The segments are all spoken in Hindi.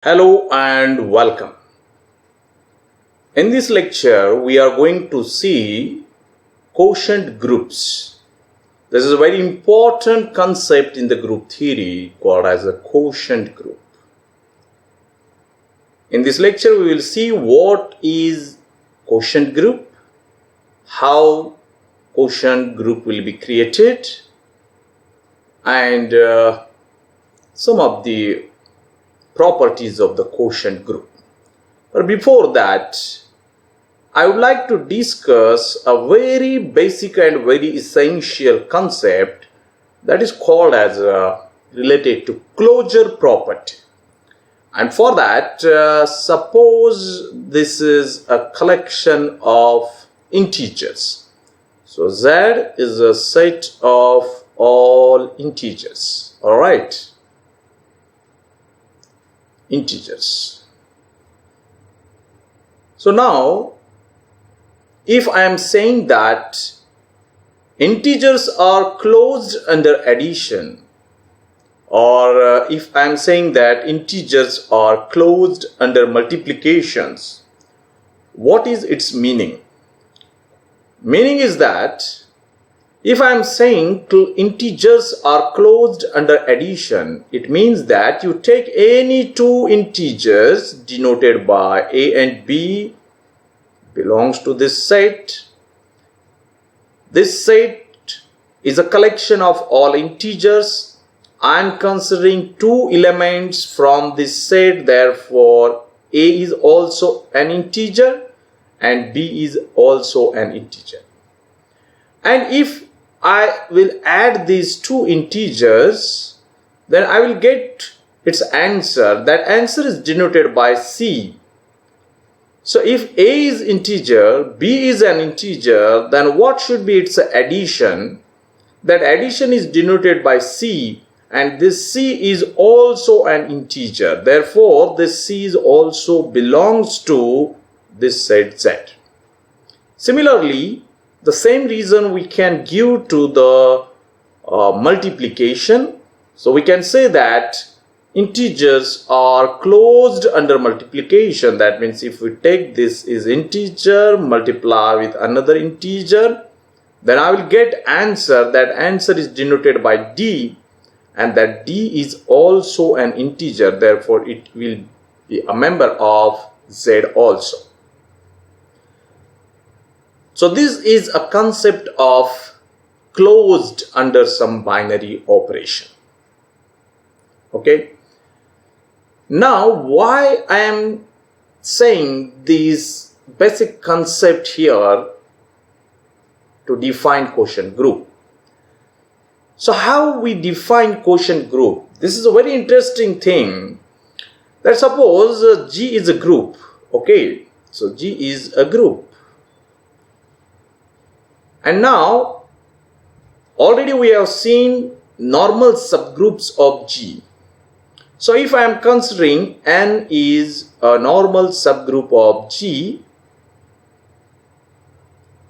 Hello and welcome. In this lecture, we are going to see quotient groups. This is a very important concept in the group theory called as a quotient group. In this lecture, we will see what is quotient group, how quotient group will be created, and some of the properties of the quotient group. But before that, I would like to discuss a very basic and very essential concept that is called as related to closure property. And for that, suppose this is a collection of integers. So Z is a set of all integers. All right. Integers. So now, if I am saying that integers are closed under addition, or if I am saying that integers are closed under multiplications, what is its meaning? Meaning is that if I am saying integers are closed under addition, it means that you take any two integers denoted by A and B belongs to this set. This set is a collection of all integers. I am considering two elements from this set, therefore A is also an integer and B is also an integer. And if I will add these two integers, then I will get its answer. That answer is denoted by C. So if A is integer, B is an integer, then what should be its addition? That addition is denoted by C, and this C is also an integer. Therefore, this C is also belongs to this set Z. Similarly, the same reason we can give to the multiplication. So we can say that integers are closed under multiplication. That means if we take this is integer, multiply with another integer, then I will get answer. That answer is denoted by D, and that D is also an integer. Therefore, it will be a member of Z also. So this is a concept of closed under some binary operation. Okay. Now, why I am saying this basic concept here to define quotient group. So how we define quotient group? This is a very interesting thing. That suppose G is a group. Okay. So G is a group. And now, already we have seen normal subgroups of G. So if I am considering N is a normal subgroup of G,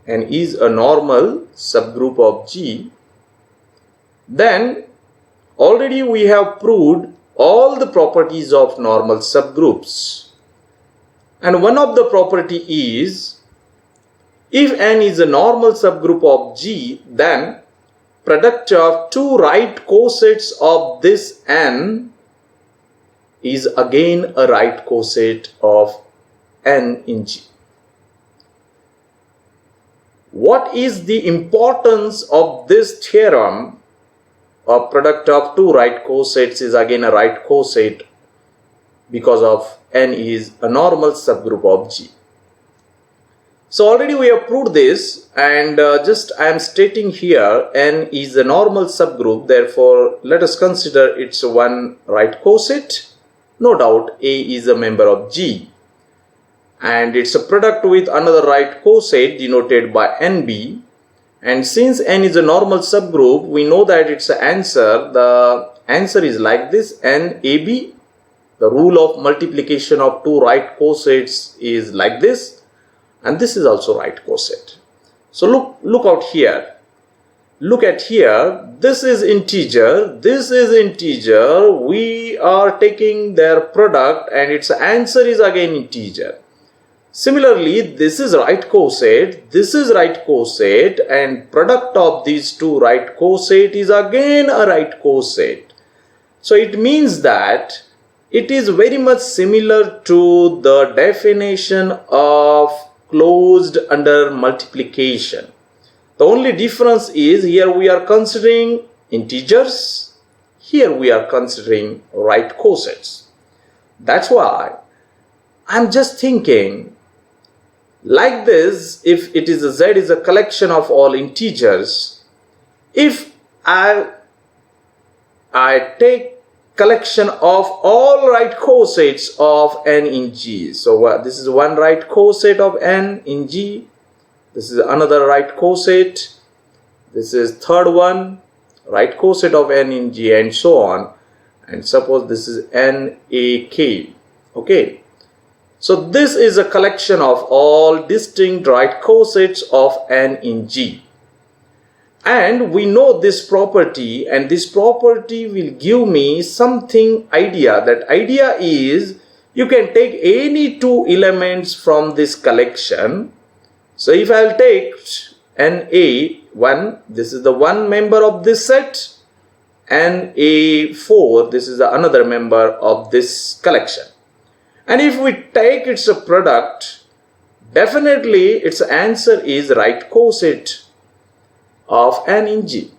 N is a normal subgroup of G, then already we have proved all the properties of normal subgroups. And one of the property is, if N is a normal subgroup of G, then product of two right cosets of this N is again a right coset of N in G. What is the importance of this theorem? A product of two right cosets is again a right coset because of N is a normal subgroup of G. So already we have proved this, and just I am stating here N is a normal subgroup. Therefore, let us consider it's one right coset. No doubt A is a member of G, and it's a product with another right coset denoted by NB. And since N is a normal subgroup, we know that it's an answer. The answer is like this: NAB. The rule of multiplication of two right cosets is like this. And this is also right coset. So look out here. look at here, this is integer, we are taking their product and its answer is again integer. Similarly, this is right coset, and product of these two right coset is again a right coset. So it means that it is very much similar to the definition of closed under multiplication. The only difference is here we are considering integers, here we are considering right cosets. That's why I'm just thinking like this. If it is a Z is a collection of all integers, if I take collection of all right cosets of n in G. So this is one right coset of n in G. This is another right coset. This is third one, right coset of n in G, and so on. And suppose this is n a k. Okay. So this is a collection of all distinct right cosets of n in G. And we know this property, and this property will give me something idea. That idea is you can take any two elements from this collection. So if I will take NA1, this is the one member of this set, NA4, this is another member of this collection. And if we take its product, definitely its answer is right coset of n in G.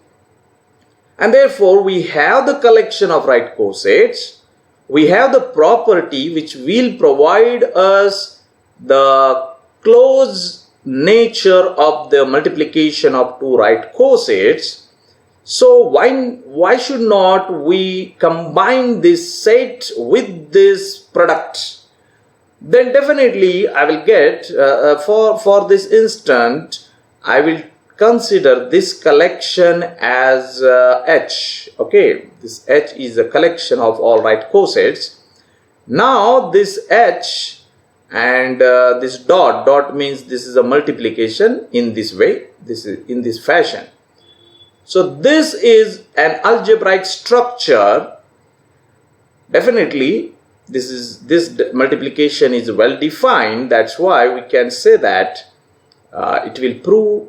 And therefore we have the collection of right cosets, we have the property which will provide us the closed nature of the multiplication of two right cosets. So why should not we combine this set with this product? Then definitely I will get for this instant I will consider this collection as H. Okay, this H is a collection of all right cosets. Now this H and this dot means this is a multiplication in this way, this is in this fashion. So this is an algebraic structure. Definitely this multiplication is well defined. That's why we can say that it will prove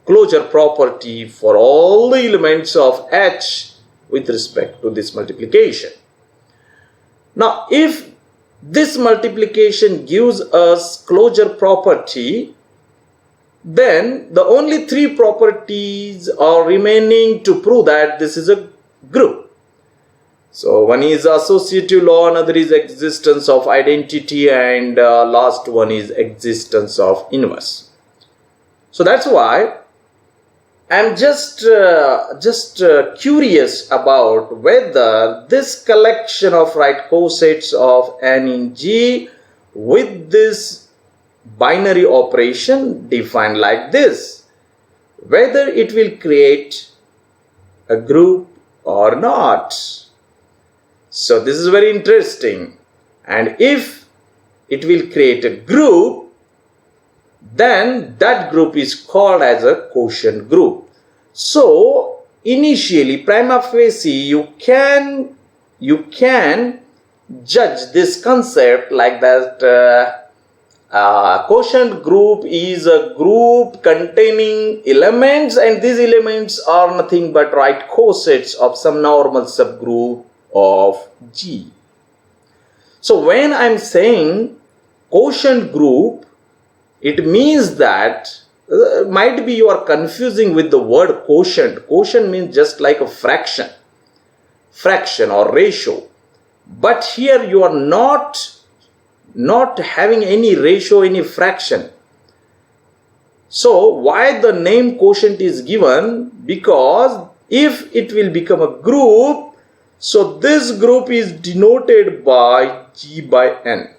closure property for all the elements of H with respect to this multiplication. Now if this multiplication gives us closure property, then the only three properties are remaining to prove that this is a group. So one is associative law, another is existence of identity, and last one is existence of inverse. So that's why I'm just curious about whether this collection of right cosets of n in G with this binary operation defined like this, whether it will create a group or not. So this is very interesting. And if it will create a group, then that group is called as a quotient group. So initially, prima facie, you can judge this concept like that. Quotient group is a group containing elements, and these elements are nothing but right cosets of some normal subgroup of G. So when I'm saying quotient group, it means that might be you are confusing with the word quotient. Quotient means just like a fraction or ratio. But here you are not having any ratio, any fraction. So why the name quotient is given? Because if it will become a group, so this group is denoted by G by N.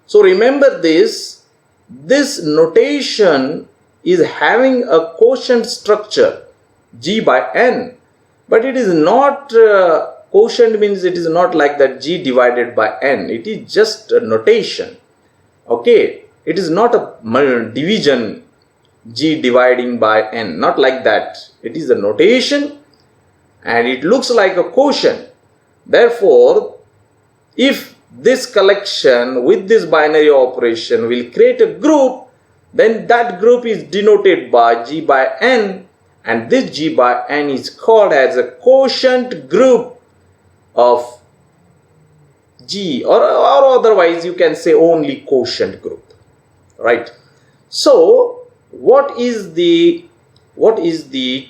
So remember this notation is having a quotient structure G by N, but it is not quotient means it is not like that G divided by N. It is just a notation. Okay, it is not a division G dividing by N. Not like that. It is a notation and it looks like a quotient. Therefore, if this collection with this binary operation will create a group, then that group is denoted by G by N, and this G by N is called as a quotient group of G, or otherwise you can say only quotient group, right? So what is the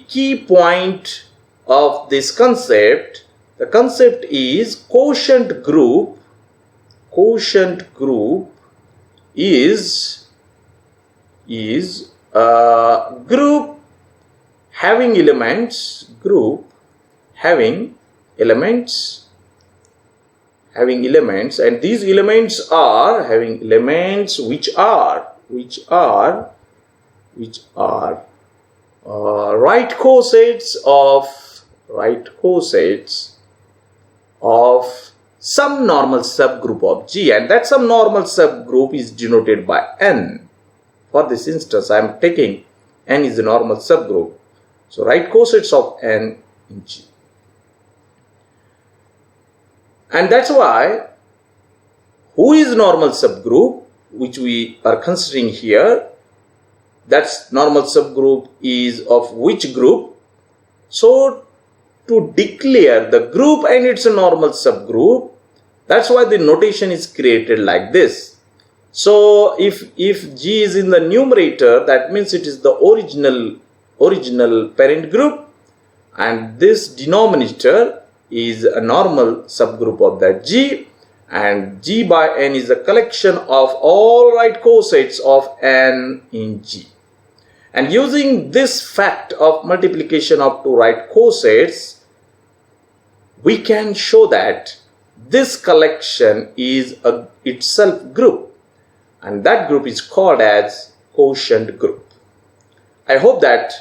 key point of this concept? The concept is quotient group is a group having elements, and these elements are having elements which are right cosets of some normal subgroup of G, and that some normal subgroup is denoted by N. For this instance, I am taking N is a normal subgroup. So right cosets of N in G. And that's why who is normal subgroup, which we are considering here, that's normal subgroup is of which group. So to declare the group and its a normal subgroup, that's why the notation is created like this. So if G is in the numerator, that means it is the original parent group, and this denominator is a normal subgroup of that G, and G by N is a collection of all right cosets of N in G. And using this fact of multiplication of two right cosets, we can show that this collection is itself group, and that group is called as quotient group. I hope that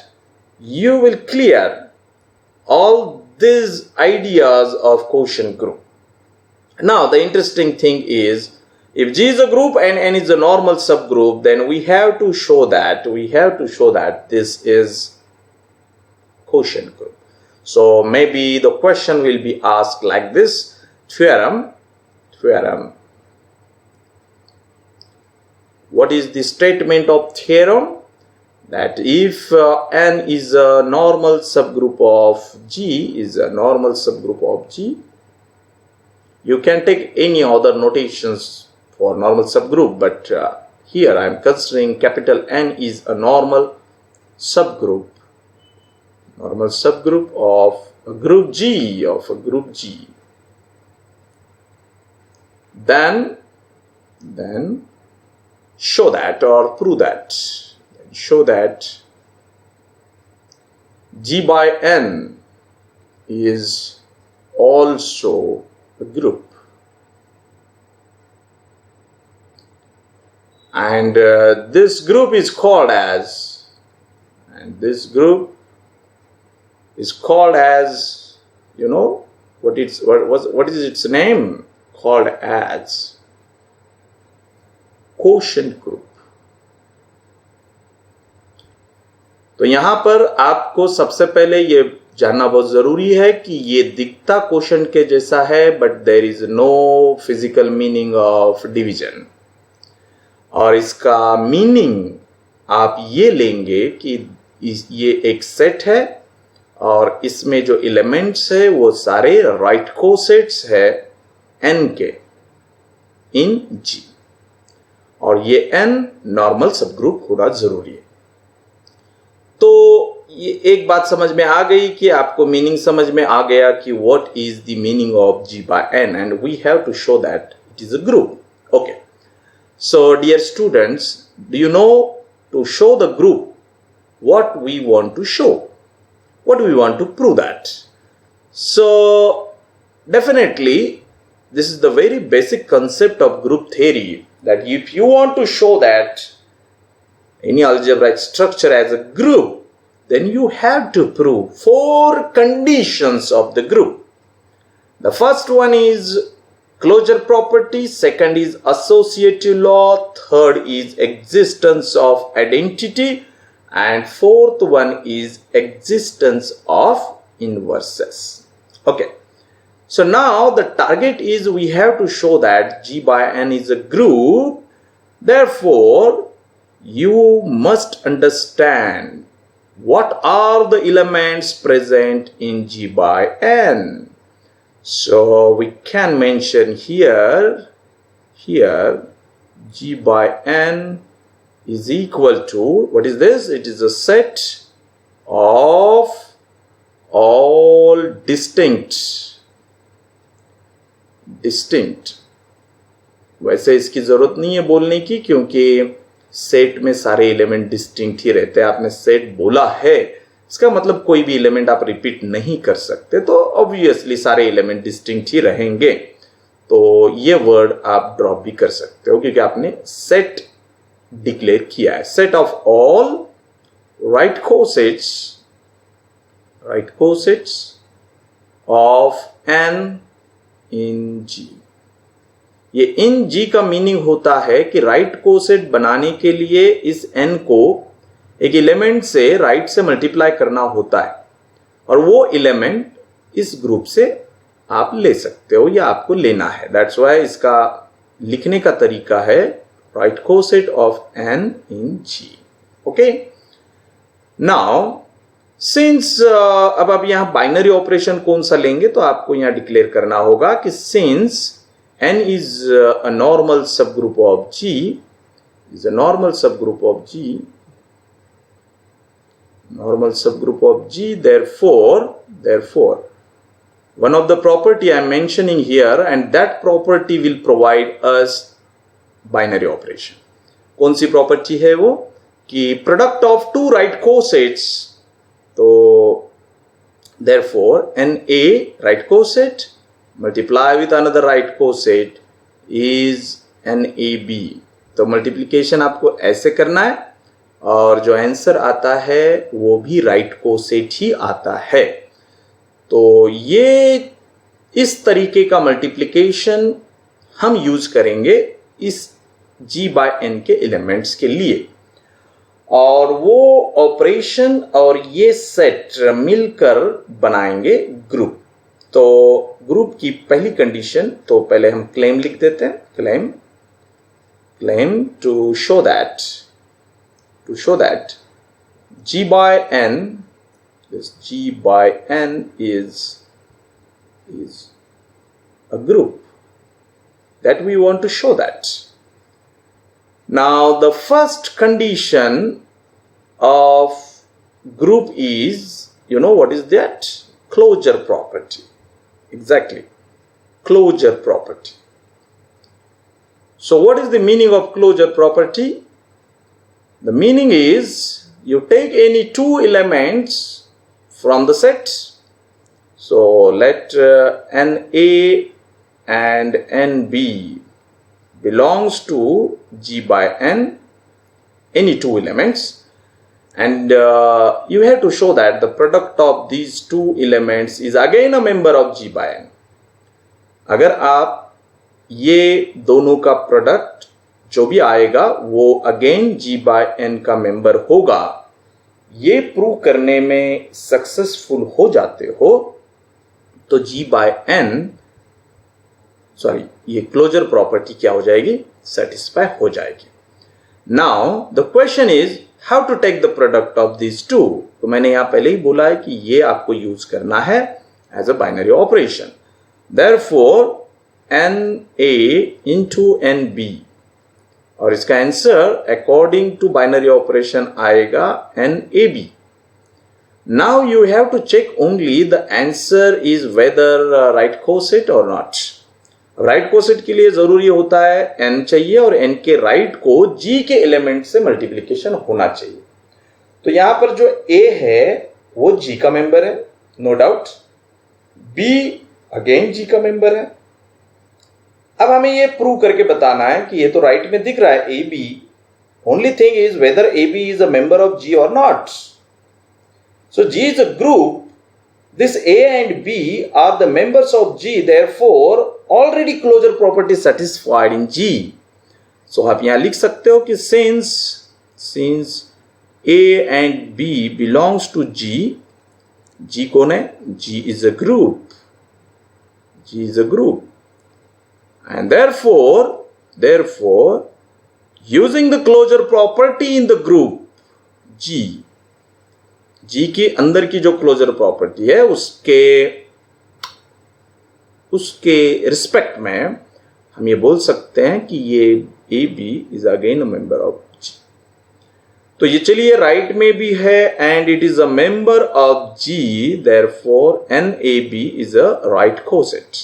you will clear all these ideas of quotient group. Now the interesting thing is, if G is a group and N is a normal subgroup, then we have to show that this is quotient group. So maybe the question will be asked like this: theorem. What is the statement of theorem? That if N is a normal subgroup of G, you can take any other notations for normal subgroup, but here I am considering capital N is a normal subgroup of a group G, then show that or prove that. Show that G by N is also a group, and this group is called as, you know what is its name? Called as quotient group. तो यहाँ पर आपको सबसे पहले ये जानना बहुत जरूरी है कि ये दिखता क्वोशंट के जैसा है, but there is no physical meaning of division. और इसका मीनिंग आप ये लेंगे कि ये एक सेट है और इसमें जो एलिमेंट्स है वो सारे राइट कोसेट्स है n के इन G, और ये n नॉर्मल सबग्रुप होना जरूरी है। तो ये एक बात समझ में आ गई कि आपको मीनिंग समझ में आ गया कि what is the meaning of G by N, and we have to show that it is a group. Okay, so dear students, do you know to show the group what we want to show, what we want to prove that? So definitely this is the very basic concept of group theory, that if you want to show that any algebraic structure as a group, then you have to prove 4 conditions of the group. The first one is closure property, second is associative law, third is existence of identity, and fourth one is existence of inverses. Okay, so now the target is we have to show that G by N is a group. Therefore you must understand what are the elements present in G by N. So we can mention here G by N is equal to, what is this? It is a set of all distinct. वैसे इसकी जरूरत नहीं है बोलने की, क्योंकि सेट में सारे एलिमेंट डिस्टिंक्ट ही रहते हैं. आपने सेट बोला है, इसका मतलब कोई भी एलिमेंट आप रिपीट नहीं कर सकते, तो ऑब्वियसली सारे एलिमेंट डिस्टिंक्ट ही रहेंगे. तो ये वर्ड आप ड्रॉप भी कर सकते हो, क्योंकि आपने सेट डिक्लेयर किया है. Set of all right cosets of N in G. ये इन जी का मीनिंग होता है कि राइट कोसेट बनाने के लिए इस एन को एक एलिमेंट से राइट से मल्टीप्लाई करना होता है, और वो एलिमेंट इस ग्रुप से आप ले सकते हो या आपको लेना है. दैट्स वाई इसका लिखने का तरीका है right coset of N in G. Okay, now since अब आप यहां बाइनरी ऑपरेशन कौन सा लेंगे, तो आपको यहां डिक्लेयर करना होगा कि since n is a normal subgroup of G, therefore one of the property I am mentioning here, and that property will provide us binary operation. कौन सी प्रॉपर्टी है वो? कि product of two right cosets, तो therefore NA right coset multiply with another right coset is NAB. तो मल्टीप्लिकेशन आपको ऐसे करना है, और जो आंसर आता है वो भी राइट कोसेट ही आता है. तो ये इस तरीके का मल्टीप्लिकेशन हम यूज करेंगे इस G by N के एलिमेंट्स के लिए, और वो ऑपरेशन और ये सेट मिलकर बनाएंगे ग्रुप. तो ग्रुप की पहली कंडीशन, तो पहले हम क्लेम लिख देते हैं. Claim to show that G by N, this G by N is a group that we want to show that. Now the first condition of group is, you know what is that? Closure property. Exactly, closure property. So what is the meaning of closure property? The meaning is you take any two elements from the set. So let NA and NB belongs to G by N, any two elements, and you have to show that the product of these two elements is again a member of G by N. अगर आप ये दोनों का प्रोडक्ट जो भी आएगा वो अगेन G by N का मेंबर होगा, ये प्रूव करने में सक्सेसफुल हो जाते हो, तो G by N, सॉरी, ये क्लोजर प्रॉपर्टी क्या हो जाएगी? सेटिस्फाई हो जाएगी. Now the question is how to take the product of this two. तो मैंने यहां पहले ही बोला है कि ये आपको यूज करना है as a binary operation. Therefore NA into NB, और इसका answer according to binary operation आएगा NAB. Now you have to check only the answer is whether right coset और नॉट. राइट कोसेट के लिए जरूरी होता है n चाहिए, और n के राइट को G के एलिमेंट से मल्टीप्लिकेशन होना चाहिए. तो यहां पर जो A है वो G का मेंबर है, no doubt. B again G का मेंबर है. अब हमें ये प्रूव करके बताना है कि ये तो राइट में दिख रहा है AB, only thing is whether AB is a member of G और not. So G is a group. This A and B are the members of G, therefore already closure property is satisfied in G. So आप यहां लिख सकते हो कि since A and B belongs to G. G कौन है? G is a group. G is a group. And therefore, using the closure property in the group G के अंदर की जो क्लोजर प्रॉपर्टी है उसके रिस्पेक्ट में हम ये बोल सकते हैं कि ये A B is again a member of G. तो ये चलिए राइट में भी है and it is a member of G, therefore N A B is a right coset.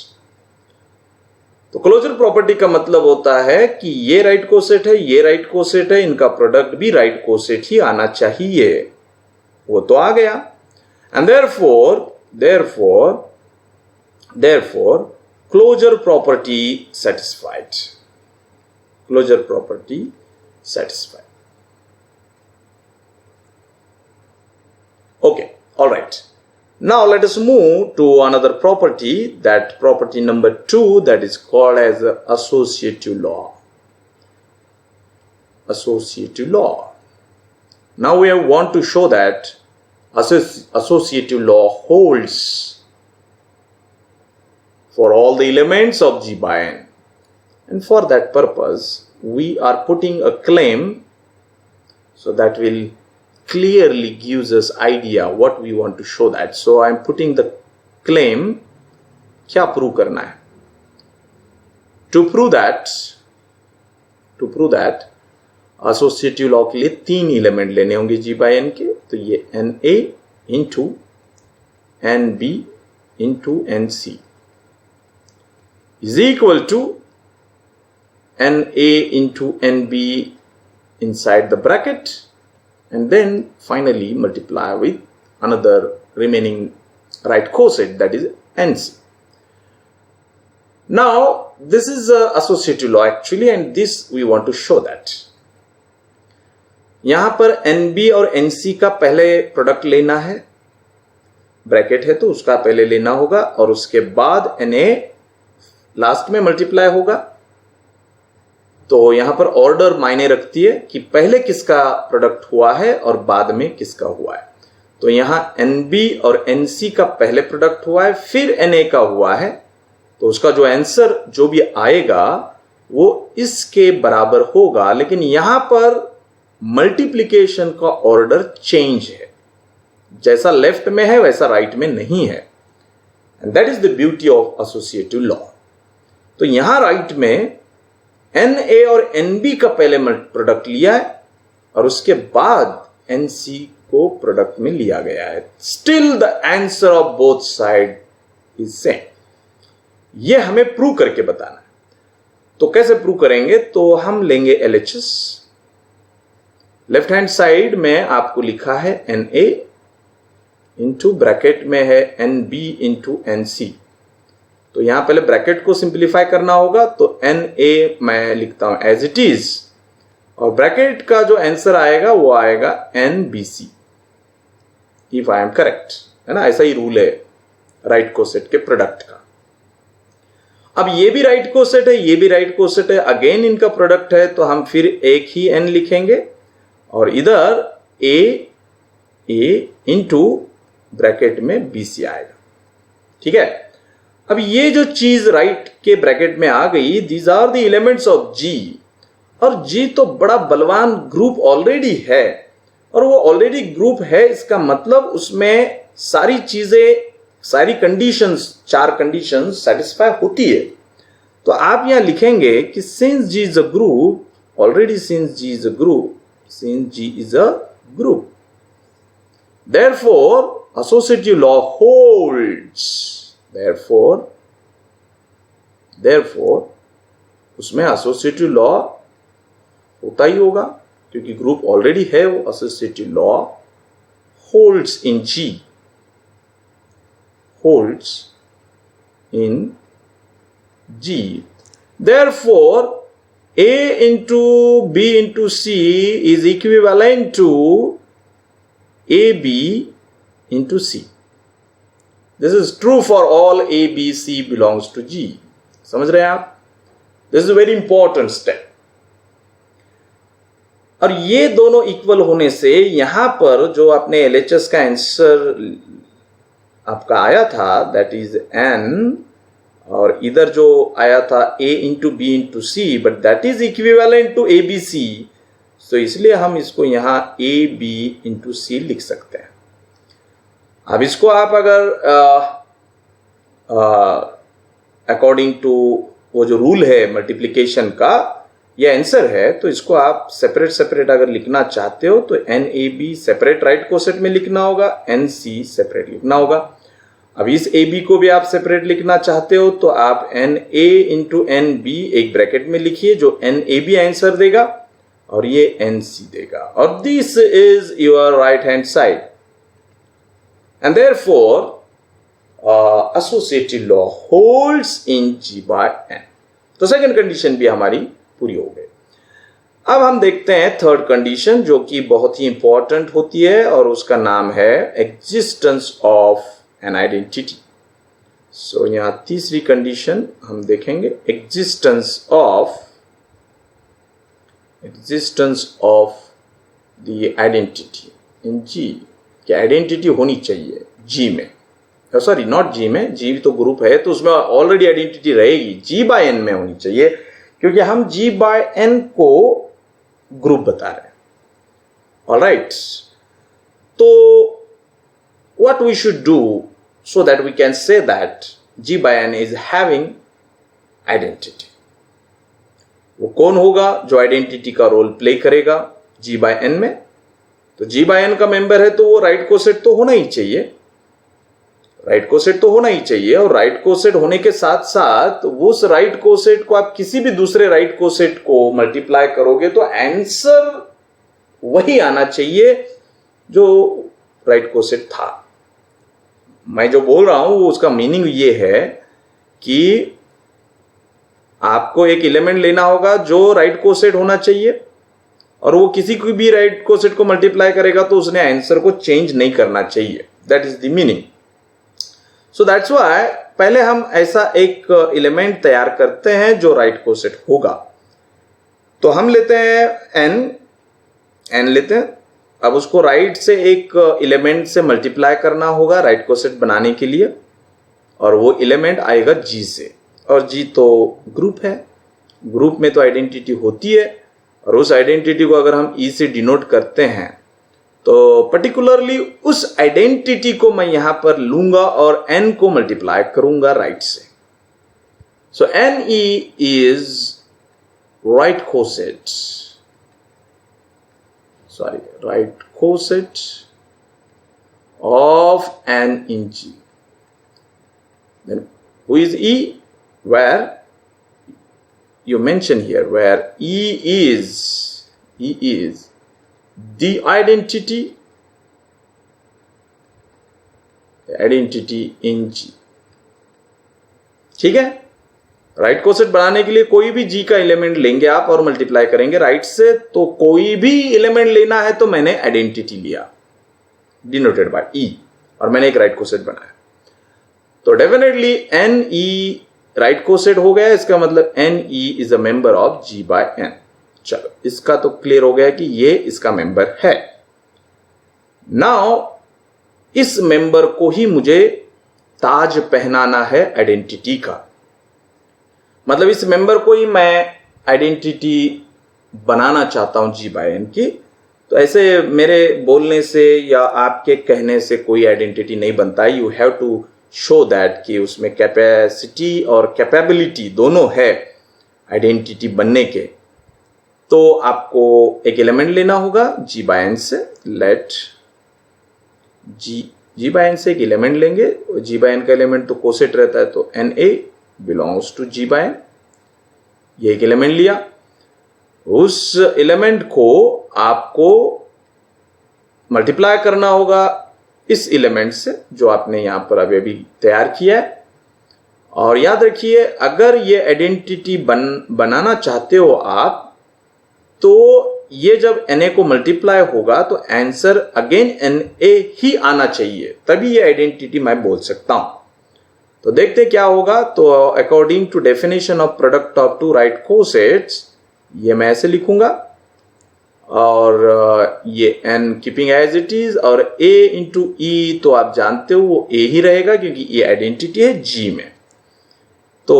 तो क्लोजर प्रॉपर्टी का मतलब होता है कि ये राइट कोसेट है, ये राइट कोसेट है, इनका प्रोडक्ट भी राइट कोसेट ही आना चाहिए. वो तो आ गया. And therefore closure property satisfied. Closure property satisfied. Okay, all right. Now let us move to another property, that property number 2, that is called as associative law. Associative law. Now we want to show that associative law holds for all the elements of G by N. And for that purpose, we are putting a claim, so that will clearly gives us idea what we want to show that. So I am putting the claim. क्या प्रूव करना है? To prove that associative law के लिए 3 एलिमेंट लेने होंगे G by N के. तो ये NA into NB into NC is equal to NA into NB inside the bracket, and then finally multiply with another remaining right coset, that is NC. Now this is associative law actually, and this we want to show that. यहां पर NB और NC का पहले प्रोडक्ट लेना है, ब्रैकेट है तो उसका पहले लेना होगा, और उसके बाद NA लास्ट में मल्टीप्लाई होगा. तो यहां पर ऑर्डर मायने रखती है कि पहले किसका प्रोडक्ट हुआ है और बाद में किसका हुआ है. तो यहां NB और NC का पहले प्रोडक्ट हुआ है, फिर NA का हुआ है. तो उसका जो आंसर जो भी आएगा वो इसके बराबर होगा, लेकिन यहां पर मल्टीप्लिकेशन का ऑर्डर चेंज है. जैसा लेफ्ट में है वैसा राइट में नहीं है. And that is the beauty of associative law. तो यहां राइट में NA और NB का पहले प्रोडक्ट लिया है और उसके बाद NC को प्रोडक्ट में लिया गया है. Still the answer of both side is same. यह हमें प्रूव करके बताना है. तो कैसे प्रूव करेंगे? तो हम लेंगे LHS. लेफ्ट हैंड साइड में आपको लिखा है NA इंटू ब्रैकेट में है NB इंटू NC. तो यहां पहले ब्रैकेट को सिंप्लीफाई करना होगा, तो NA मैं लिखता हूं एज इट इज, और ब्रैकेट का जो आंसर आएगा वो आएगा NBC, if I am correct, है ना. ऐसा ही रूल है राइट कोसेट के प्रोडक्ट का. अब ये भी राइट कोसेट है, ये भी राइट कोसेट है, अगेन इनका प्रोडक्ट है, तो हम फिर एक ही N लिखेंगे और इधर A इंटू ब्रैकेट में BC आएगा. ठीक है. अब ये जो चीज राइट के ब्रैकेट में आ गई, these are the elements of G, और G तो बड़ा बलवान ग्रुप ऑलरेडी है, और वो ऑलरेडी ग्रुप है, इसका मतलब उसमें सारी चीजें, सारी कंडीशंस, 4 कंडीशंस सेटिस्फाई होती है. तो आप यहां लिखेंगे कि since G is a group, already since G is a group, since G is a group, therefore associative law holds. therefore उसमें एसोसिएटिव लॉ होता ही होगा, क्योंकि ग्रुप ऑलरेडी है. वो associative law holds in G, holds in G. Therefore A into B into C is equivalent to AB into C. This is true for all A, B, C belongs to G. समझ रहे हैं आप? This is a very important step. और ये दोनों इक्वल होने से यहां पर जो आपने एलएचएस का आंसर आपका आया था दैट इज एन, और इधर जो आया था a into B into C, but that is equivalent to A B C, तो इसलिए हम इसको यहां ए बी इंटू सी लिख सकते हैं। अब इसको आप अगर अकॉर्डिंग टू वो जो रूल है मल्टीप्लिकेशन का, ये आंसर है, तो इसको आप सेपरेट सेपरेट अगर लिखना चाहते हो तो N A B separate right coset में लिखना होगा, एन सी सेपरेट लिखना होगा। अब इस ए बी को भी आप सेपरेट लिखना चाहते हो तो आप N A into N B एक ब्रैकेट में लिखिए, जो एन ए बी आंसर देगा और ये एन सी देगा, और this is your right hand side, and therefore associative law holds in G by N. तो सेकंड कंडीशन भी हमारी पूरी हो गई। अब हम देखते हैं थर्ड कंडीशन, जो कि बहुत ही इंपॉर्टेंट होती है, और उसका नाम है existence of an identity. So यहां तीसरी कंडीशन हम देखेंगे, existence of the identity in G. क्या आइडेंटिटी होनी चाहिए जी में, सॉरी नॉट जी में, जी तो ग्रुप है तो उसमें ऑलरेडी आइडेंटिटी रहेगी, जी बाय एन में होनी चाहिए, क्योंकि हम जी बाय एन को ग्रुप बता रहे हैं। ऑलराइट, तो what we should do so that we can say that G by N is having identity? वो कौन होगा जो आइडेंटिटी का रोल प्ले करेगा G by N में? तो G by N का मेंबर है तो वो राइट कोसेट तो होना ही चाहिए, राइट कोसेट तो होना ही चाहिए, और राइट कोसेट होने के साथ साथ उस राइट कोसेट को आप किसी भी दूसरे राइट कोसेट को मल्टीप्लाई करोगे तो आंसर वही आना चाहिए जो राइट कोसेट था। मैं जो बोल रहा हूं वो उसका मीनिंग ये है कि आपको एक एलिमेंट लेना होगा जो राइट कोसेट होना चाहिए, और वो किसी को भी राइट कोसेट को मल्टीप्लाई करेगा तो उसने आंसर को चेंज नहीं करना चाहिए। That is the meaning. So that's why पहले हम ऐसा एक एलिमेंट तैयार करते हैं जो राइट कोसेट होगा। तो हम लेते हैं एन लेते हैं, अब उसको राइट से एक एलिमेंट से मल्टीप्लाई करना होगा राइट कोसेट बनाने के लिए, और वो एलिमेंट आएगा जी से, और जी तो ग्रुप है, ग्रुप में तो आइडेंटिटी होती है, और उस आइडेंटिटी को अगर हम ई से डिनोट करते हैं तो पर्टिकुलरली उस आइडेंटिटी को मैं यहां पर लूंगा और एन को मल्टीप्लाई करूंगा राइट से। So N E is right coset, right coset of n in G. Then who is E? Where you mention here, where E is the identity in G. ठीक है, राइट कोसेट बनाने के लिए कोई भी जी का एलिमेंट लेंगे आप और मल्टीप्लाई करेंगे राइट से, तो कोई भी एलिमेंट लेना है तो मैंने आइडेंटिटी लिया डिनोटेड बाय ई, और मैंने एक राइट कोसेट बनाया, तो definitely N E right coset हो गया। इसका मतलब N E is a member of G by N. चलो, इसका तो क्लियर हो गया कि ये इसका मेंबर है। नाउ इस मेंबर को ही मुझे ताज पहनाना है आइडेंटिटी का, मतलब इस मेंबर को ही मैं आइडेंटिटी बनाना चाहता हूं जी बाय एन की। तो ऐसे मेरे बोलने से या आपके कहने से कोई आइडेंटिटी नहीं बनता है। You have to show that कि उसमें कैपेसिटी और कैपेबिलिटी दोनों है आइडेंटिटी बनने के। तो आपको एक एलिमेंट लेना होगा जी बाय एन से। लेट जी बाय एन से एक एलिमेंट लेंगे। जी बाय एन का एलिमेंट तो कोसेट रहता है, तो N A belongs to G by N. ये एक एलिमेंट लिया, उस एलिमेंट को आपको मल्टीप्लाई करना होगा इस एलिमेंट से जो आपने यहां पर अभी तैयार किया है। और याद रखिए, अगर ये आइडेंटिटी बनाना चाहते हो आप, तो ये जब Na को मल्टीप्लाई होगा तो आंसर अगेन Na ही आना चाहिए, तभी ये आइडेंटिटी मैं बोल सकता हूं। तो देखते क्या होगा। तो according to definition of product of two right cosets, ये मैं ऐसे लिखूंगा, और ये n keeping as it is, और a इंटू ई तो आप जानते हो वो a ही रहेगा क्योंकि ये आइडेंटिटी है g में। तो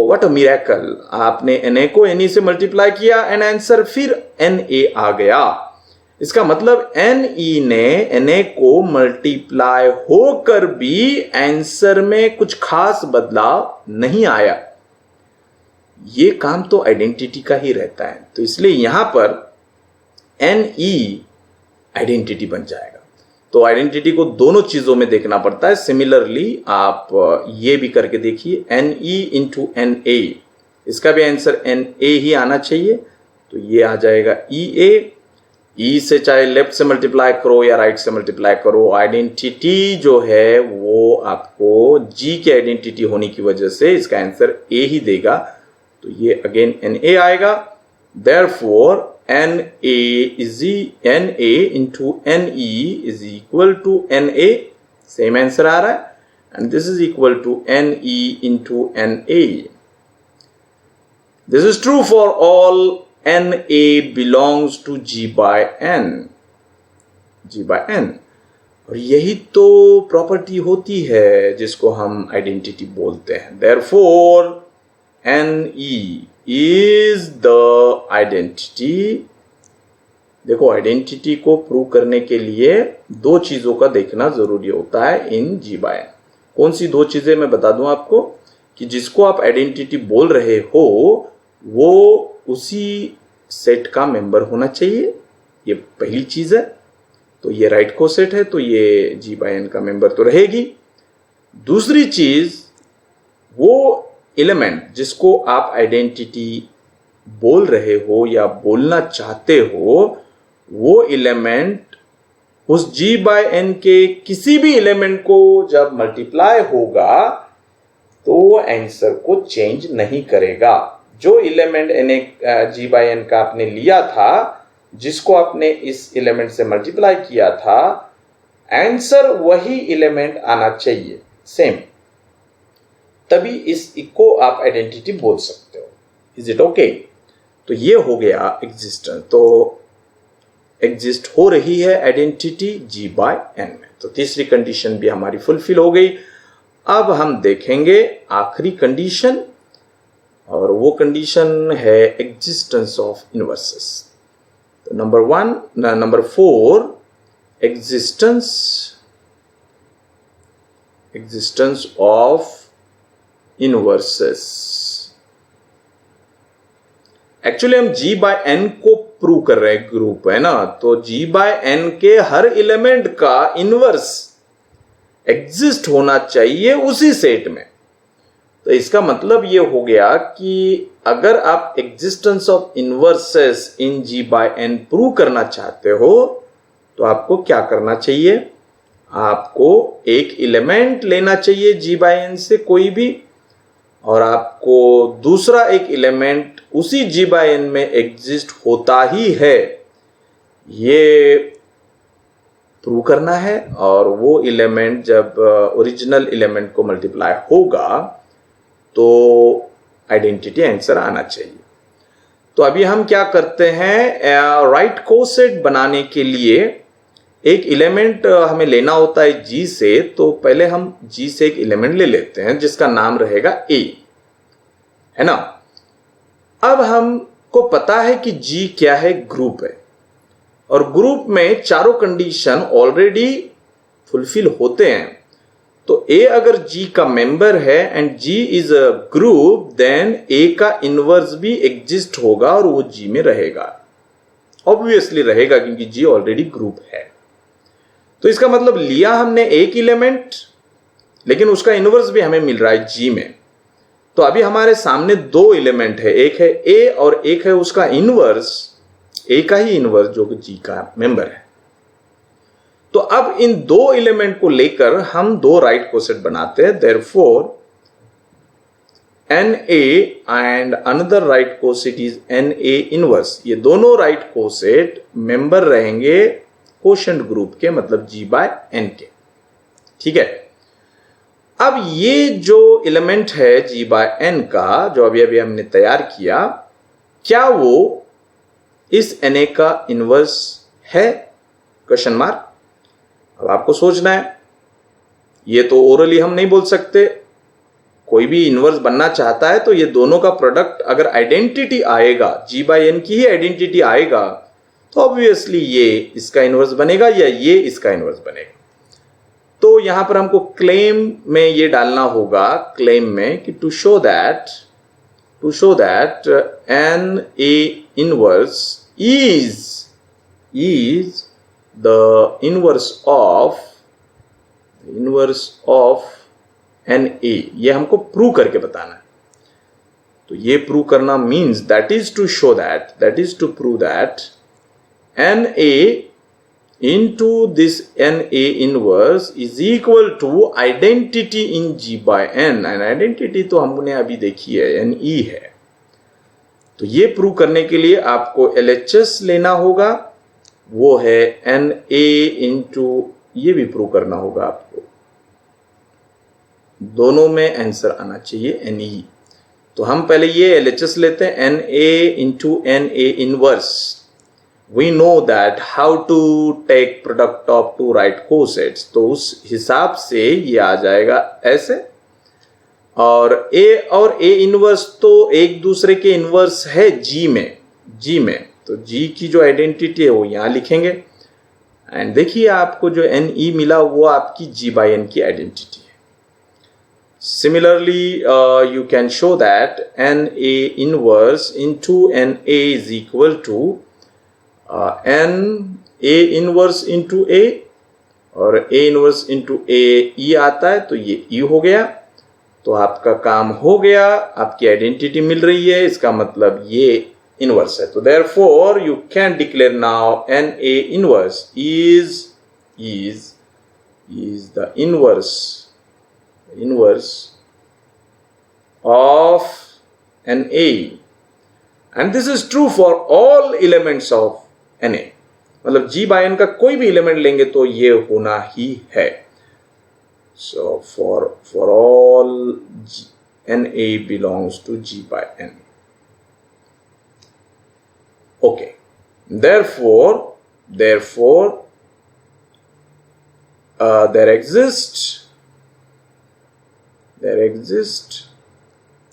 व्हाट अ मिरेकल, आपने na को ne से मल्टीप्लाई किया एंड आंसर फिर na आ गया। इसका मतलब ne ने na को मल्टीप्लाई होकर भी आंसर में कुछ खास बदलाव नहीं आया। ये काम तो आइडेंटिटी का ही रहता है, तो इसलिए यहां पर ne आइडेंटिटी बन जाएगा। तो आइडेंटिटी को दोनों चीजों में देखना पड़ता है। सिमिलरली आप ये भी करके देखिए, ne इंटू na, इसका भी आंसर na ही आना चाहिए। तो ये आ जाएगा ea, e से चाहे लेफ्ट से मल्टीप्लाई करो या राइट से मल्टीप्लाई करो, आइडेंटिटी जो है वो आपको g की आइडेंटिटी होने की वजह से इसका आंसर a ही देगा। तो ये अगेन na आएगा। Therefore na into ne is equal to na, same answer आ रहा है, and this is equal to ne into na। This is true for all na belongs to g by n, और यही तो प्रॉपर्टी होती है जिसको हम आइडेंटिटी बोलते हैं। Therefore ne is the identity। देखो, आइडेंटिटी को प्रूव करने के लिए दो चीजों का देखना जरूरी होता है इन g by n। कौन सी दो चीजें मैं बता दूं आपको, कि जिसको आप आइडेंटिटी बोल रहे हो वो उसी सेट का मेंबर होना चाहिए, ये पहली चीज है। तो ये राइट को सेट है तो ये g by n का मेंबर तो रहेगी। दूसरी चीज, वो एलिमेंट जिसको आप आइडेंटिटी बोल रहे हो या बोलना चाहते हो, वो एलिमेंट उस g by n के किसी भी एलिमेंट को जब मल्टीप्लाई होगा तो वो आंसर को चेंज नहीं करेगा। जो एलिमेंट g by n का आपने लिया था, जिसको आपने इस एलिमेंट से मल्टीप्लाई किया था, आंसर वही एलिमेंट आना चाहिए, सेम, तभी इसको आप आइडेंटिटी बोल सकते हो। Is it okay? तो ये हो गया एग्जिस्टेंस। तो एग्जिस्ट हो रही है आइडेंटिटी g by n में। तो तीसरी कंडीशन भी हमारी फुलफिल हो गई। अब हम देखेंगे आखिरी कंडीशन, और वो कंडीशन है एग्जिस्टेंस ऑफ इनवर्सेस। तो number 4, existence of inverses. Actually हम g by n को प्रूव कर रहे हैं, ग्रुप है ना, तो g by n के हर एलिमेंट का इनवर्स एग्जिस्ट होना चाहिए उसी सेट में। तो इसका मतलब ये हो गया कि अगर आप existence of inverses in g by n prove करना चाहते हो तो आपको क्या करना चाहिए, आपको एक एलिमेंट लेना चाहिए g by n से कोई भी, और आपको दूसरा एक एलिमेंट उसी g by n में एग्जिस्ट होता ही है ये प्रूव करना है। और वो एलिमेंट जब ओरिजिनल एलिमेंट को मल्टीप्लाई होगा तो आइडेंटिटी आंसर आना चाहिए। तो अभी हम क्या करते हैं, राइट कोसेट बनाने के लिए एक एलिमेंट हमें लेना होता है g से। तो पहले हम g से एक एलिमेंट ले लेते हैं जिसका नाम रहेगा a, है ना। अब हमको पता है कि g क्या है, ग्रुप है, और ग्रुप में चारों कंडीशन ऑलरेडी फुलफिल होते हैं। तो a अगर g का मेंबर है and g is a group, then a का इनवर्स भी एग्जिस्ट होगा और वो g में रहेगा, ऑब्वियसली रहेगा क्योंकि g ऑलरेडी ग्रुप है। तो इसका मतलब लिया हमने एक एलिमेंट, लेकिन उसका इनवर्स भी हमें मिल रहा है g में। तो अभी हमारे सामने दो एलिमेंट है, एक है a और एक है उसका इनवर्स, a का ही इनवर्स जो कि g का मेंबर है। तो अब इन दो एलिमेंट को लेकर हम दो राइट कोसेट बनाते हैं। Therefore NA and another right coset is NA inverse. ये दोनों राइट कोसेट मेंबर रहेंगे कोशेंट ग्रुप के, मतलब g by n के, ठीक है। अब ये जो एलिमेंट है g by n का, जो अभी अभी हमने तैयार किया, क्या वो इस Na का इनवर्स है? Question mark. अब आपको सोचना है, ये तो ओरली हम नहीं बोल सकते। कोई भी इनवर्स बनना चाहता है तो ये दोनों का प्रोडक्ट अगर आइडेंटिटी आएगा, G/N की ही आइडेंटिटी आएगा, तो ऑब्वियसली ये इसका इनवर्स बनेगा या ये इसका इनवर्स बनेगा। तो यहां पर हमको क्लेम में ये डालना होगा, क्लेम में कि to show that Na inverse is the inverse of Na, ये हमको प्रूव करके बताना है। तो ये प्रूव करना means that is to prove that Na into this Na inverse is equal to identity in G/N, and identity तो हमने अभी देखी है, Ne है। तो ये प्रूव करने के लिए आपको LHS लेना होगा, वो है Na इंटू, ये भी प्रूव करना होगा आपको, दोनों में आंसर आना चाहिए Ne। तो हम पहले ये LHS लेते हैं, Na into Na inverse. We know that how to take product of two right cosets, तो उस हिसाब से ये आ जाएगा ऐसे। और A और A इनवर्स तो एक दूसरे के इनवर्स है G में, तो G की जो आइडेंटिटी है वो यहां लिखेंगे। एंड देखिए आपको जो Ne मिला वो आपकी G/N की आइडेंटिटी है। Similarly you can show that Na inverse into Na is equal to A inverse into A, और A inverse into A E आता है, तो ये E हो गया। तो आपका काम हो गया, आपकी आइडेंटिटी मिल रही है, इसका मतलब ये इनवर्स है। तो therefore you can declare now Na inverse is the inverse of Na, and this is true for all elements of Na। मतलब G/N का कोई भी एलिमेंट लेंगे तो ये होना ही है। So for all Na belongs to G/N। Okay, therefore there exists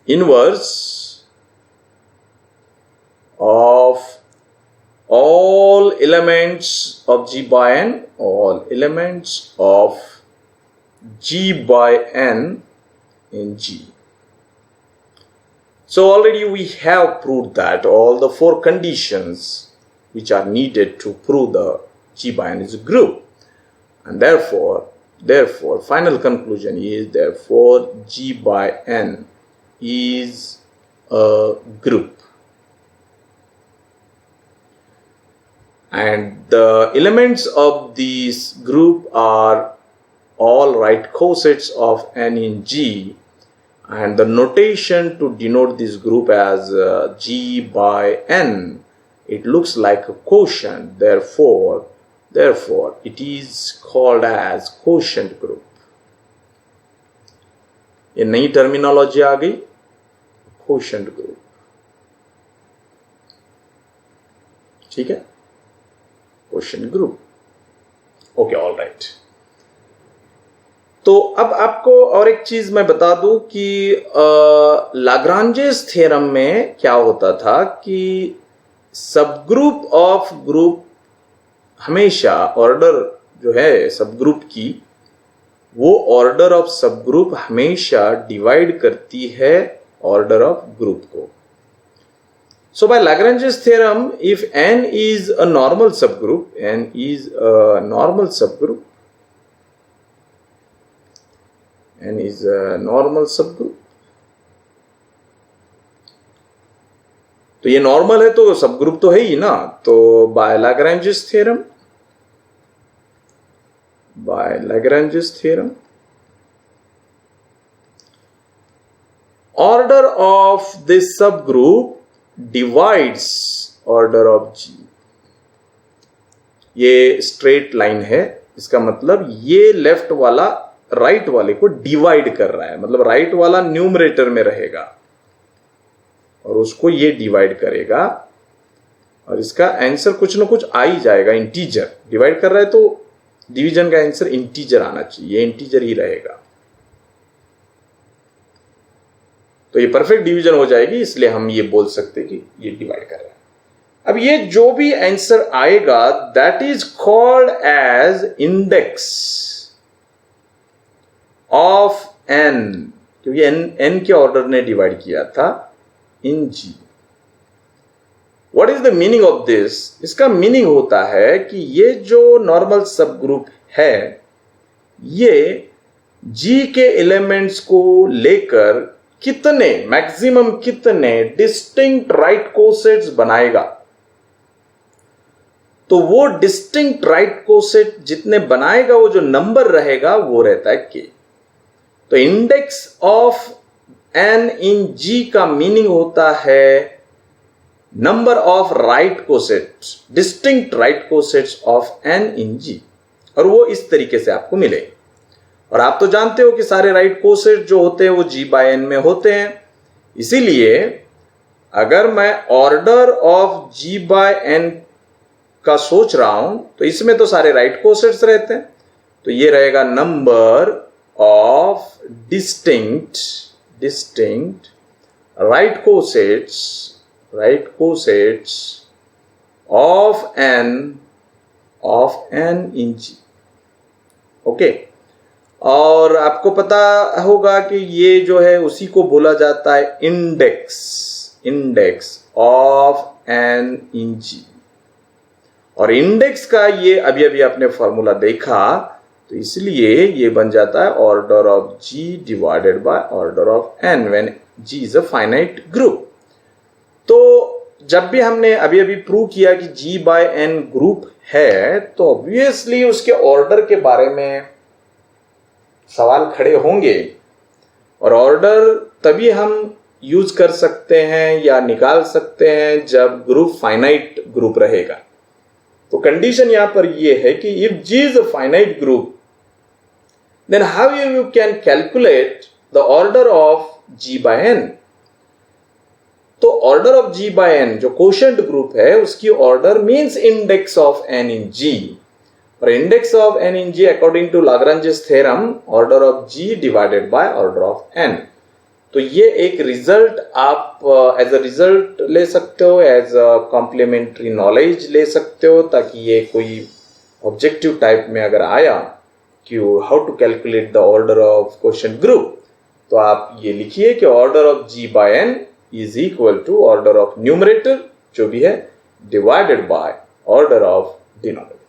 inverse of all elements of G/N, all elements of G/N in G. So already we have proved that all the four conditions which are needed to prove the G/N is a group, and therefore final conclusion is therefore G/N is a group, and the elements of this group are all right cosets of N in G, and the notation to denote this group as G/N, it looks like a quotient, therefore it is called as quotient group। ये नई टर्मिनोलॉजी आ गई, quotient group। ठीक है, quotient group। Okay, all right. तो अब आपको और एक चीज मैं बता दूं कि लाग्रांजेस थ्योरम में क्या होता था कि सबग्रुप ऑफ ग्रुप हमेशा ऑर्डर जो है सबग्रुप की, वो ऑर्डर ऑफ सबग्रुप हमेशा डिवाइड करती है ऑर्डर ऑफ ग्रुप को। So by Lagrange's theorem, if N is a normal subgroup, तो ये नॉर्मल है तो सबग्रुप तो है ही ना। तो bye Lagrange's theorem, order of this subgroup divides order of G। ये स्ट्रेट लाइन है, इसका मतलब ये लेफ्ट वाला राइट वाले को डिवाइड कर रहा है, मतलब राइट वाला न्यूमरेटर में रहेगा और उसको ये डिवाइड करेगा। और इसका आंसर कुछ ना कुछ आ ही जाएगा, इंटीजर। डिवाइड कर रहा है तो डिवीजन का आंसर इंटीजर आना चाहिए, इंटीजर ही रहेगा। तो ये परफेक्ट डिवीजन हो जाएगी, इसलिए हम ये बोल सकते हैं कि ये डिवाइड कर रहा है। अब ये जो भी आंसर आएगा that is called as index of n, क्योंकि n के ऑर्डर ने डिवाइड किया था in g। What is the meaning of this? इसका मीनिंग होता है कि ये जो नॉर्मल सब ग्रुप है ये g के एलिमेंट्स को लेकर कितने, मैक्सिमम कितने डिस्टिंक्ट राइट कोसेट्स बनाएगा। तो वो डिस्टिंक्ट राइट कोसेट जितने बनाएगा वो जो नंबर रहेगा वो रहता है k। तो index of n in g का मीनिंग होता है number of right cosets, distinct right cosets of n in g, और वो इस तरीके से आपको मिले। और आप तो जानते हो कि सारे राइट कोसेट जो होते हैं वो g/n में होते हैं, इसीलिए अगर मैं ऑर्डर ऑफ g/n का सोच रहा हूं तो इसमें तो सारे राइट कोसेट्स रहते हैं, तो ये रहेगा number of distinct right cosets of n in g। Okay, और आपको पता होगा कि ये जो है उसी को बोला जाता है index of n in g। और इंडेक्स का ये अभी अभी आपने फॉर्मूला देखा, तो इसलिए ये बन जाता है order of g divided by order of n when g is a finite group. तो जब भी हमने अभी अभी प्रूव किया कि g/n ग्रुप है तो ऑब्वियसली उसके ऑर्डर के बारे में सवाल खड़े होंगे, और ऑर्डर तभी हम यूज कर सकते हैं या निकाल सकते हैं जब ग्रुप फाइनाइट ग्रुप रहेगा। तो कंडीशन यहां पर यह है कि if G is a finite group, then how you can calculate the order of G/n? तो ऑर्डर ऑफ G/n जो कोशेंट ग्रुप है उसकी order means index of n in G, और index of n in G according to Lagrange's theorem order of G divided by order of n। तो ये एक रिजल्ट आप एज अ रिजल्ट ले सकते हो, एज अ कॉम्प्लीमेंट्री नॉलेज ले सकते हो, ताकि ये कोई ऑब्जेक्टिव टाइप में अगर आया कि how to calculate the order of question group, तो आप ये लिखिए कि order of G/n is equal to order of numerator जो भी है divided by order of denominator.